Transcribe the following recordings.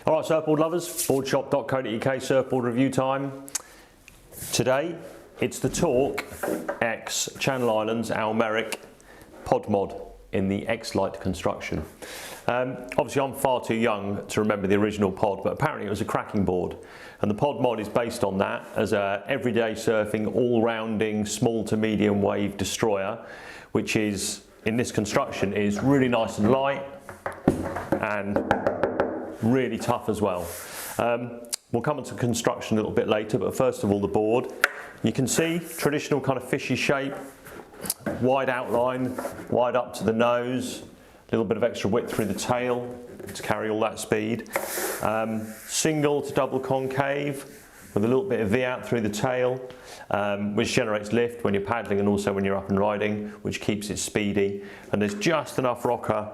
All right, surfboard lovers, boardshop.co.uk surfboard review time. Today, it's the Torq X Channel Islands Almeric pod mod in the X-Lite construction. Obviously, I'm far too young to remember the original pod, but apparently it was a cracking board. And the pod mod is based on that as a everyday surfing, all-rounding, small to medium wave destroyer, which is, in this construction, is really nice and light and really tough as well. We'll come on to construction a little bit later, but first of all, the board. You can see traditional kind of fishy shape, wide outline, wide up to the nose, a little bit of extra width through the tail to carry all that speed. Single to double concave with a little bit of V out through the tail, which generates lift when you're paddling and also when you're up and riding, which keeps it speedy. And there's just enough rocker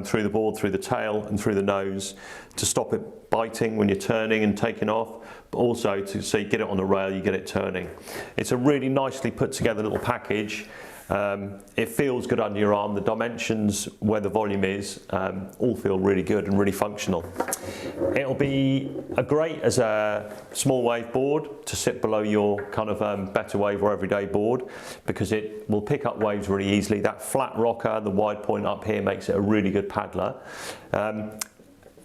through the board, through the tail and through the nose to stop it biting when you're turning and taking off, but also so you get it on the rail, you get it turning. It's a really nicely put together little package. It feels good under your arm. The dimensions where the volume is all feel really good and really functional. It'll be great as a small wave board to sit below your kind of better wave or everyday board, because it will pick up waves really easily. That flat rocker, the wide point up here, makes it a really good paddler.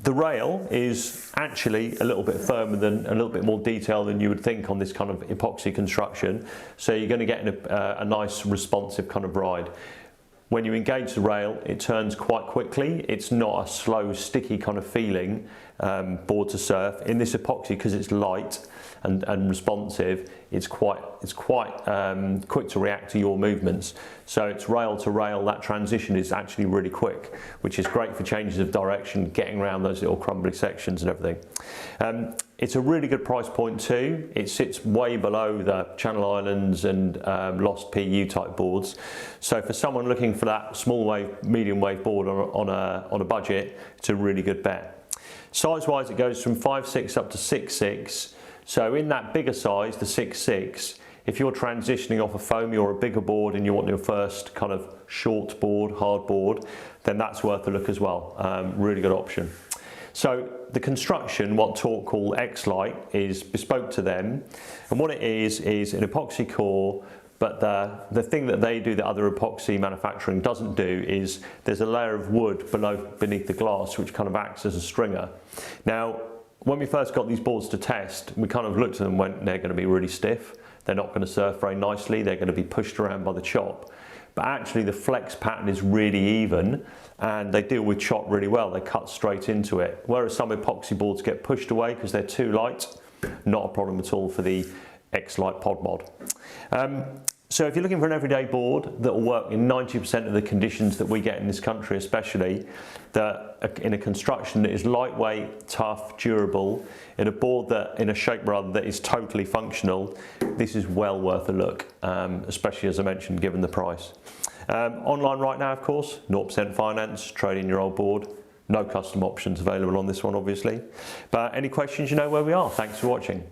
The rail is actually a little bit firmer than, a little bit more detail than you would think on this kind of epoxy construction. So you're going to get a nice responsive kind of ride. When you engage the rail, it turns quite quickly. It's not a slow, sticky kind of feeling board to surf. In this epoxy, because it's light and responsive, it's quite quick to react to your movements. So it's rail to rail, that transition is actually really quick, which is great for changes of direction, getting around those little crumbly sections and everything. It's a really good price point too. It sits way below the Channel Islands and Lost PU type boards. So for someone looking for that small wave, medium wave board on a budget, it's a really good bet. Size wise, it goes from 5'6" up to 6'6". So in that bigger size, the 6'6", if you're transitioning off a foamy or a bigger board and you want your first kind of short board, hard board, then that's worth a look as well. Really good option. So the construction, what Torq call X-Lite, is bespoke to them. And what it is an epoxy core, but the thing that they do that other epoxy manufacturing doesn't do is there's a layer of wood beneath the glass which kind of acts as a stringer. Now, when we first got these boards to test, we kind of looked at them and went, they're going to be really stiff. They're not going to surf very nicely. They're going to be pushed around by the chop. But actually the flex pattern is really even and they deal with chop really well. They cut straight into it. Whereas some epoxy boards get pushed away because they're too light, not a problem at all for the X-Lite pod mod. So if you're looking for an everyday board that will work in 90% of the conditions that we get in this country, especially in a construction that is lightweight, tough, durable, in a board in a shape rather that is totally functional, this is well worth a look, especially as I mentioned, given the price. Online right now, of course, 0% finance, trade in your old board. No custom options available on this one, obviously. But any questions, you know where we are. Thanks for watching.